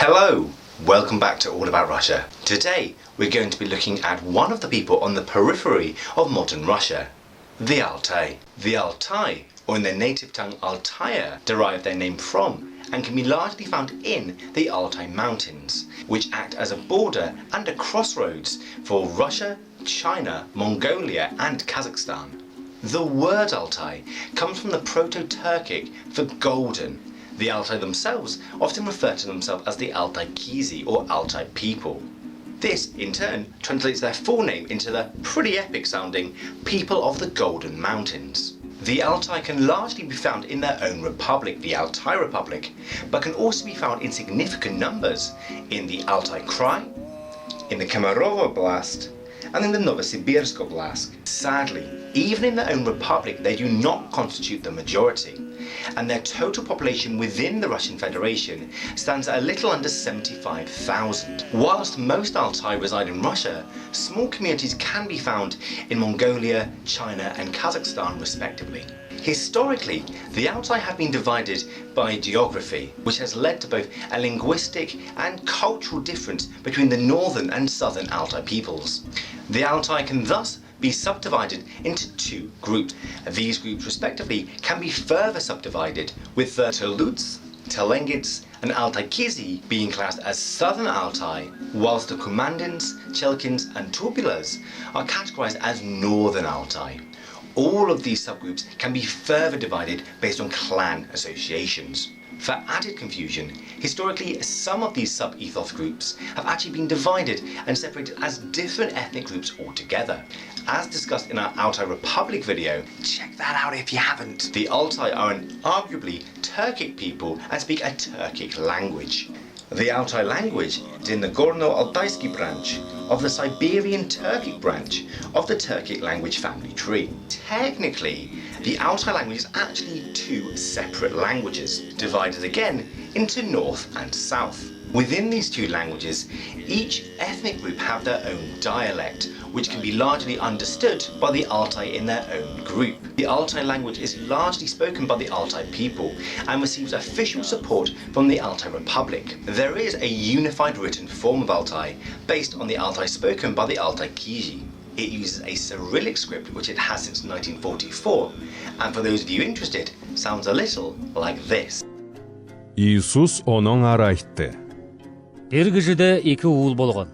Hello, welcome back to All About Russia. Today we're going to be looking at one of the people on the periphery of modern Russia, the Altai. The Altai, or in their native tongue Altai, derive their name from and can be largely found in the Altai Mountains, which act as a border and a crossroads for Russia, China, Mongolia and Kazakhstan. The word Altai comes from the Proto-Turkic for golden. The Altai themselves often refer to themselves as the Altai Kizi or Altai people. This, in turn, translates their full name into the pretty epic sounding People of the Golden Mountains. The Altai can largely be found in their own republic, the Altai Republic, but can also be found in significant numbers in the Altai Krai, in the Kemerovo Oblast, and in the Novosibirsk Oblast. Sadly, even in their own republic, they do not constitute the majority, and their total population within the Russian Federation stands at a little under 75,000. Whilst most Altai reside in Russia, small communities can be found in Mongolia, China and Kazakhstan respectively. Historically, the Altai have been divided by geography, which has led to both a linguistic and cultural difference between the northern and southern Altai peoples. The Altai can thus be subdivided into two groups. These groups respectively can be further subdivided, with the Tuluts, Telengits and Altai Kizi being classed as southern Altai, whilst the Kumandins, Chelkins and Turbulas are categorized as northern Altai. All of these subgroups can be further divided based on clan associations. For added confusion, historically some of these sub-ethos groups have actually been divided and separated as different ethnic groups altogether. As discussed in our Altai Republic video, check that out if you haven't. The Altai are an arguably Turkic people and speak a Turkic language. The Altai language is in the Gorno-Altaisky branch of the Siberian Turkic branch of the Turkic language family tree. Technically, the Altai language is actually two separate languages, divided again into North and South. Within these two languages, each ethnic group have their own dialect, which can be largely understood by the Altai in their own group. The Altai language is largely spoken by the Altai people and receives official support from the Altai Republic. There is a unified written form of Altai based on the Altai spoken by the Altai Kizi. It uses a Cyrillic script which it has since 1944, and for those of you interested, sounds a little like this. Иисус оның ары айтты. Бир кишиде эки уул болгон.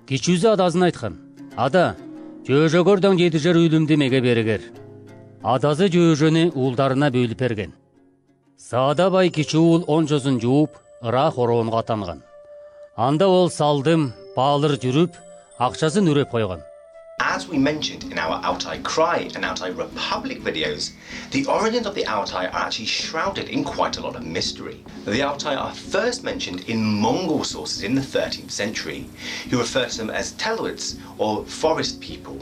Кичүүсү адазын айткан. Ада, жөөжөгөрдөн жетишер үйлүмдү меге беригер. Адазы жөөжөнү уулдарына бөлүп берген. Саада бай кичүү уул онжосун жууп, ыра хороонго атанган. Анда ол салдым, баалыр жүрүп, акчасын үрөп койгон. As we mentioned in our Altai Krai and Altai Republic videos, the origins of the Altai are actually shrouded in quite a lot of mystery. The Altai are first mentioned in Mongol sources in the 13th century, who refer to them as Teluts or forest people.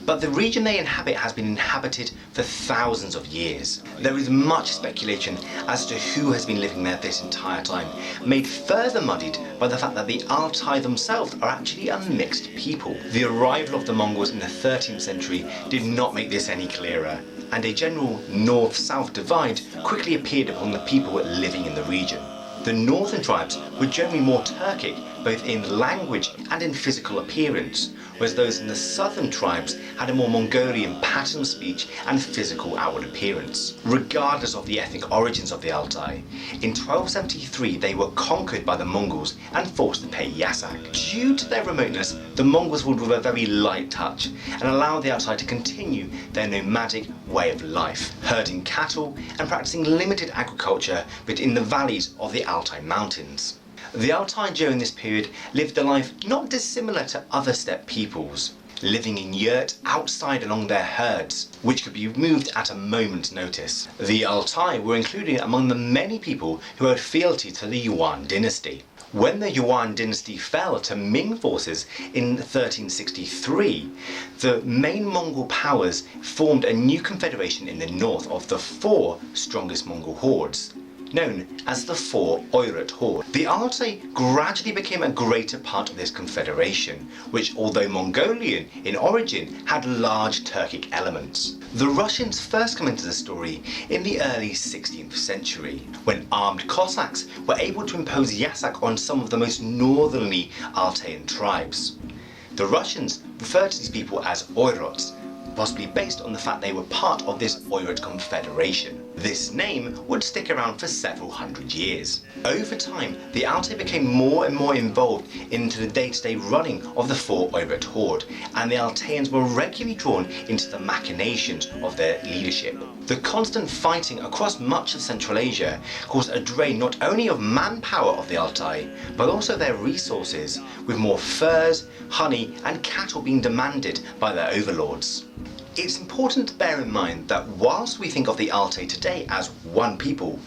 But the region they inhabit has been inhabited for thousands of years. There is much speculation as to who has been living there this entire time, made further muddied by the fact that the Altai themselves are actually a mixed people. The arrival of the Mongols in the 13th century did not make this any clearer, and a general north-south divide quickly appeared upon the people living in the region. The northern tribes were generally more Turkic, both in language and in physical appearance, whereas those in the southern tribes had a more Mongolian pattern of speech and physical outward appearance. Regardless of the ethnic origins of the Altai, in 1273 they were conquered by the Mongols and forced to pay yasak. Due to their remoteness, the Mongols ruled with a very light touch and allowed the Altai to continue their nomadic way of life, herding cattle and practicing limited agriculture within the valleys of the Altai Mountains. The Altai during this period lived a life not dissimilar to other steppe peoples, living in yurts outside along their herds, which could be moved at a moment's notice. The Altai were included among the many people who owed fealty to the Yuan dynasty. When the Yuan dynasty fell to Ming forces in 1363, the main Mongol powers formed a new confederation in the north of the four strongest Mongol hordes, known as the Four Oirat Horde. The Altai gradually became a greater part of this confederation, which, although Mongolian in origin, had large Turkic elements. The Russians first come into the story in the early 16th century, when armed Cossacks were able to impose Yasak on some of the most northerly Altaian tribes. The Russians referred to these people as Oirots, possibly based on the fact they were part of this Oirat confederation. This name would stick around for several hundred years. Over time, the Altai became more and more involved into the day-to-day running of the Four Oirat Horde, and the Altaians were regularly drawn into the machinations of their leadership. The constant fighting across much of Central Asia caused a drain not only of manpower of the Altai, but also their resources, with more furs, honey, and cattle being demanded by their overlords. It's important to bear in mind that whilst we think of the Altai today as one people,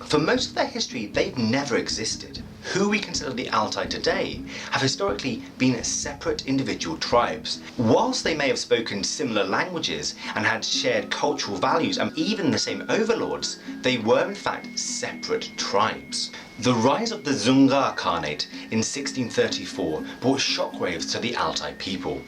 for most of their history they've never existed. Who we consider the Altai today have historically been separate individual tribes. Whilst they may have spoken similar languages and had shared cultural values and even the same overlords, they were in fact separate tribes. The rise of the Zungar Khanate in 1634 brought shockwaves to the Altai people.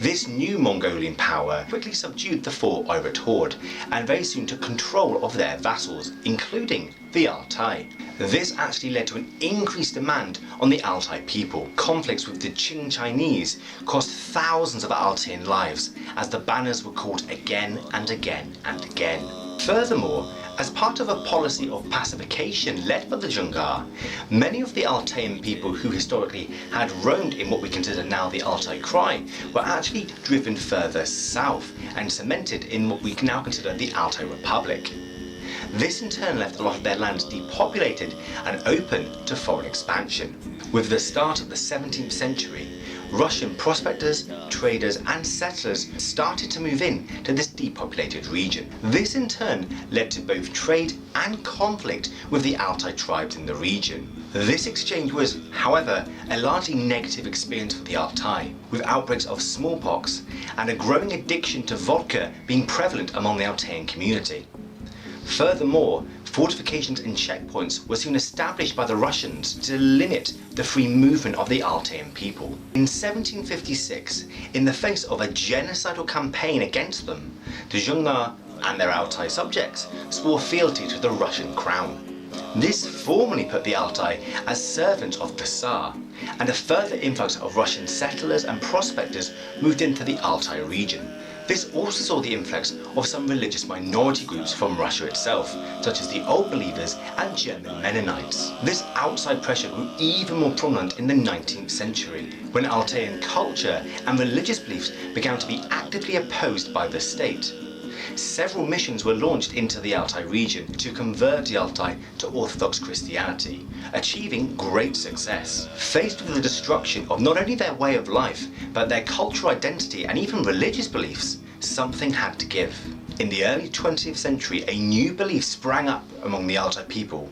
This new Mongolian power quickly subdued the Four Oirat Horde and very soon took control of their vassals, including the Altai. This actually led to an increased demand on the Altai people. Conflicts with the Qing Chinese cost thousands of Altaian lives as the banners were called again and again and again. Furthermore, as part of a policy of pacification led by the Zungar, many of the Altaian people who historically had roamed in what we consider now the Altai Krai were actually driven further south and cemented in what we now consider the Altai Republic. This in turn left a lot of their lands depopulated and open to foreign expansion. With the start of the 17th century, Russian prospectors, traders and settlers started to move in to this depopulated region. This in turn led to both trade and conflict with the Altai tribes in the region. This exchange was, however, a largely negative experience for the Altai, with outbreaks of smallpox and a growing addiction to vodka being prevalent among the Altaian community. Furthermore, fortifications and checkpoints were soon established by the Russians to limit the free movement of the Altaian people. In 1756, in the face of a genocidal campaign against them, the Zungar and their Altai subjects swore fealty to the Russian crown. This formally put the Altai as servants of the Tsar, and a further influx of Russian settlers and prospectors moved into the Altai region. This also saw the influx of some religious minority groups from Russia itself, such as the Old Believers and German Mennonites. This outside pressure grew even more prominent in the 19th century, when Altaian culture and religious beliefs began to be actively opposed by the state. Several missions were launched into the Altai region to convert the Altai to Orthodox Christianity, achieving great success. Faced with the destruction of not only their way of life, but their cultural identity and even religious beliefs, something had to give. In the early 20th century, a new belief sprang up among the Altai people: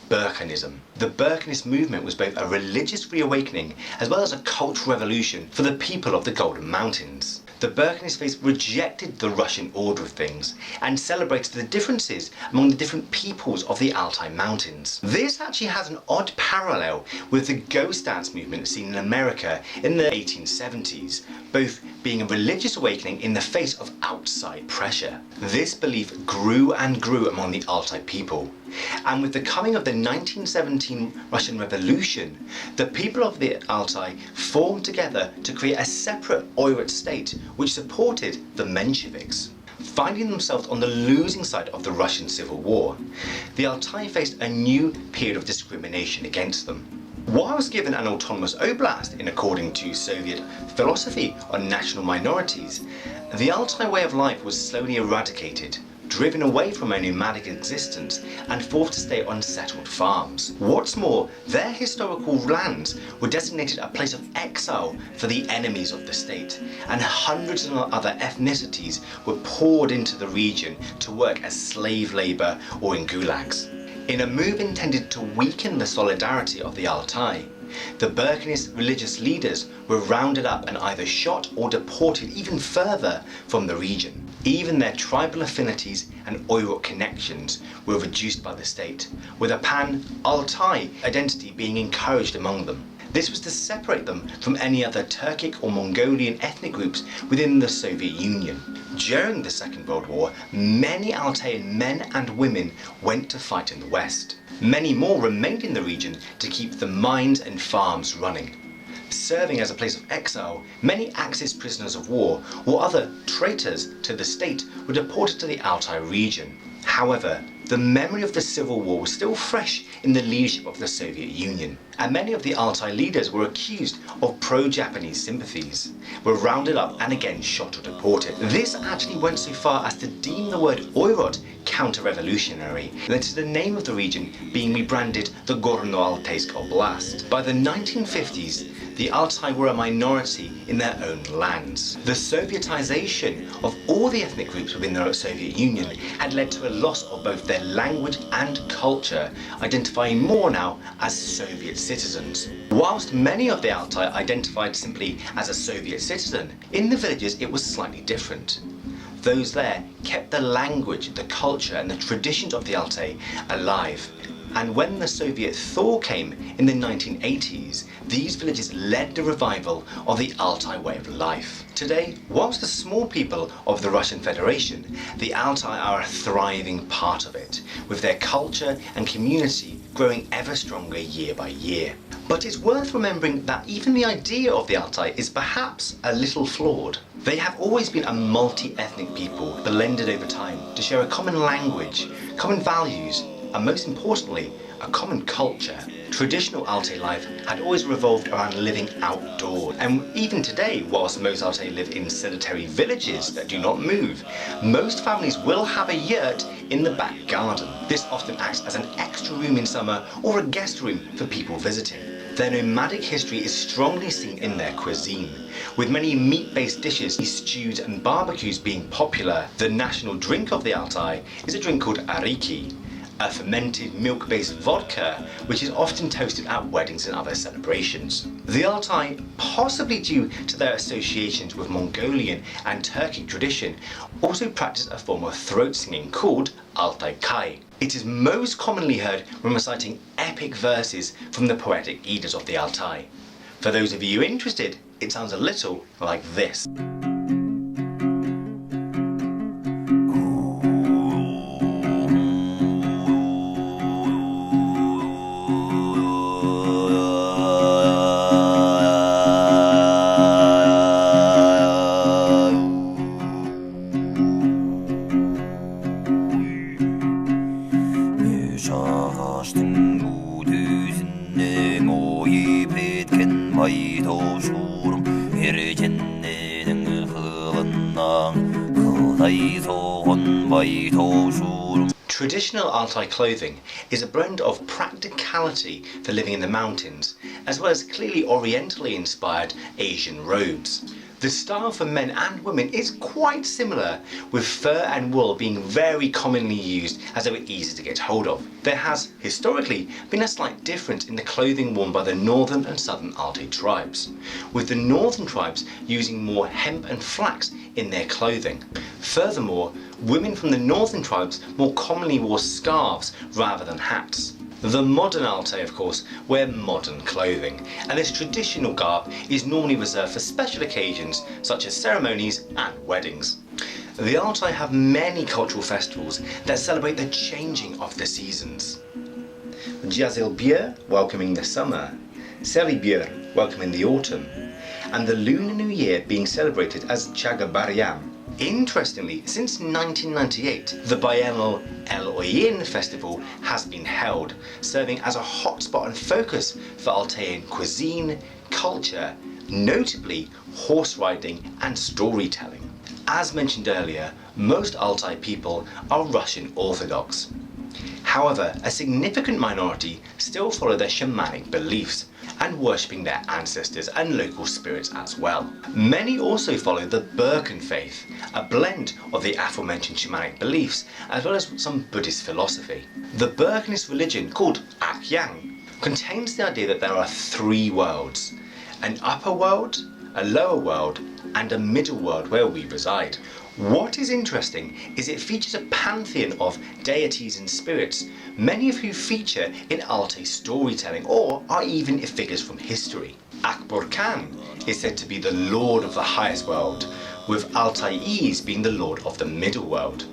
Burkhanism. The Burkhanist movement was both a religious reawakening as well as a cultural revolution for the people of the Golden Mountains. The Burkhanist faith rejected the Russian order of things and celebrated the differences among the different peoples of the Altai Mountains. This actually has an odd parallel with the ghost dance movement seen in America in the 1870s, both being a religious awakening in the face of outside pressure. This belief grew and grew among the Altai people, and with the coming of the 1917 Russian Revolution, the people of the Altai formed together to create a separate Oirat state which supported the Mensheviks. Finding themselves on the losing side of the Russian Civil War, the Altai faced a new period of discrimination against them. Whilst given an autonomous oblast in according to Soviet philosophy on national minorities, the Altai way of life was slowly eradicated, driven away from a nomadic existence and forced to stay on settled farms. What's more, their historical lands were designated a place of exile for the enemies of the state, and hundreds of other ethnicities were poured into the region to work as slave labour or in gulags. In a move intended to weaken the solidarity of the Altai, the Burkhanist religious leaders were rounded up and either shot or deported even further from the region. Even their tribal affinities and Oirot connections were reduced by the state, with a pan-Altai identity being encouraged among them. This was to separate them from any other Turkic or Mongolian ethnic groups within the Soviet Union. During the Second World War, many Altaian men and women went to fight in the West. Many more remained in the region to keep the mines and farms running. Serving as a place of exile, many Axis prisoners of war or other traitors to the state were deported to the Altai region. However, the memory of the civil war was still fresh in the leadership of the Soviet Union, and many of the Altai leaders were accused of pro-Japanese sympathies, were rounded up and again shot or deported. This actually went so far as to deem the word Oirot counter-revolutionary, and led to the name of the region being rebranded the Gorno-Altaisk Oblast. By the 1950s, the Altai were a minority in their own lands. The Sovietization of all the ethnic groups within the Soviet Union had led to a loss of both their language and culture, identifying more now as Soviet citizens. Whilst many of the Altai identified simply as a Soviet citizen, in the villages it was slightly different. Those there kept the language, the culture and the traditions of the Altai alive. And when the Soviet thaw came in the 1980s, these villages led the revival of the Altai way of life. Today, whilst a small people of the Russian Federation, the Altai are a thriving part of it, with their culture and community growing ever stronger year by year. But it's worth remembering that even the idea of the Altai is perhaps a little flawed. They have always been a multi-ethnic people, blended over time to share a common language, common values, and most importantly, a common culture. Traditional Altai life had always revolved around living outdoors, and even today, whilst most Altai live in sedentary villages that do not move, most families will have a yurt in the back garden. This often acts as an extra room in summer or a guest room for people visiting. Their nomadic history is strongly seen in their cuisine, with many meat-based dishes, stews and barbecues being popular. The national drink of the Altai is a drink called ariki, a fermented milk-based vodka which is often toasted at weddings and other celebrations. The Altai, possibly due to their associations with Mongolian and Turkic tradition, also practice a form of throat singing called Altai Kai. It is most commonly heard when reciting epic verses from the poetic Eddas of the Altai. For those of you interested, it sounds a little like this. Traditional Altai clothing is a blend of practicality for living in the mountains, as well as clearly orientally inspired Asian robes. The style for men and women is quite similar, with fur and wool being very commonly used as they were easy to get hold of. There has, historically, been a slight difference in the clothing worn by the northern and southern Altai tribes, with the northern tribes using more hemp and flax in their clothing. Furthermore, women from the northern tribes more commonly wore scarves rather than hats. The modern Altai, of course, wear modern clothing, and this traditional garb is normally reserved for special occasions such as ceremonies and weddings. The Altai have many cultural festivals that celebrate the changing of the seasons. Jazilbir, welcoming the summer, Seribir, welcoming the autumn, and the Lunar New Year being celebrated as Chagabaryam. Interestingly, since 1998, the biennial El Oyin festival has been held, serving as a hotspot and focus for Altaian cuisine, culture, notably horse riding and storytelling. As mentioned earlier, most Altai people are Russian Orthodox. However, a significant minority still follow their shamanic beliefs and worshipping their ancestors and local spirits as well. Many also follow the Birken faith, a blend of the aforementioned shamanic beliefs as well as some Buddhist philosophy. The Birkenist religion, called Akyang, contains the idea that there are three worlds: an upper world, a lower world and a middle world where we reside. What is interesting is it features a pantheon of deities and spirits, many of who feature in Altai storytelling or are even figures from history. Akbar Khan is said to be the lord of the highest world, with Altai's being the lord of the middle world.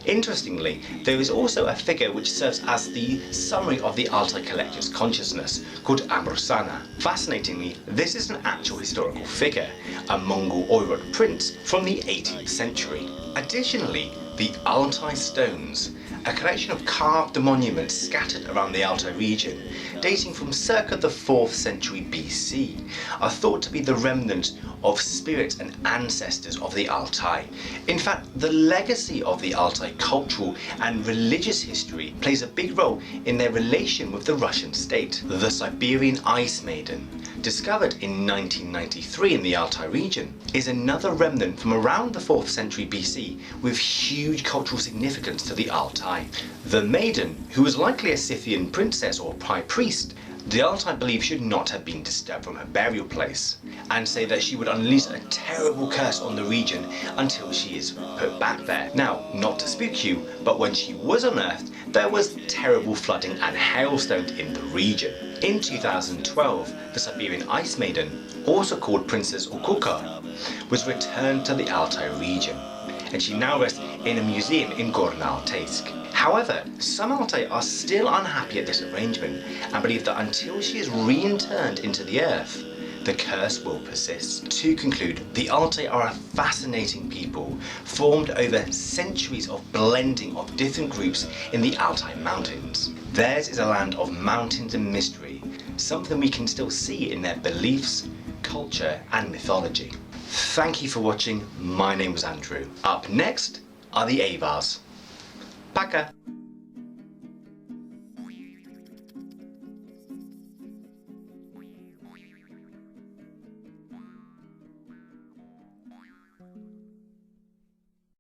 Interestingly, there is also a figure which serves as the summary of the Altai collective's consciousness, called Amrsana. Fascinatingly, this is an actual historical figure, a Mongol Oirot prince from the 18th century. Additionally, the Altai stones, a collection of carved monuments scattered around the Altai region, dating from circa the 4th century BC, are thought to be the remnants of spirits and ancestors of the Altai. In fact, the legacy of the Altai cultural and religious history plays a big role in their relation with the Russian state. The Siberian Ice Maiden, discovered in 1993 in the Altai region, is another remnant from around the 4th century BC with huge cultural significance to the Altai. The maiden, who was likely a Scythian princess or high priest, the Altai believe should not have been disturbed from her burial place, and say that she would unleash a terrible curse on the region until she is put back there. Now, not to spook you, but when she was unearthed, there was terrible flooding and hailstones in the region. In 2012, the Siberian Ice Maiden, also called Princess Okuka, was returned to the Altai region, and she now rests in a museum in Gorno-Altaysk. However, some Altai are still unhappy at this arrangement and believe that until she is reinterned into the earth, the curse will persist. To conclude, the Altai are a fascinating people formed over centuries of blending of different groups in the Altai Mountains. Theirs is a land of mountains and mystery, something we can still see in their beliefs, culture and mythology. Thank you for watching. My name was Andrew. Up next are the Avars. Пока!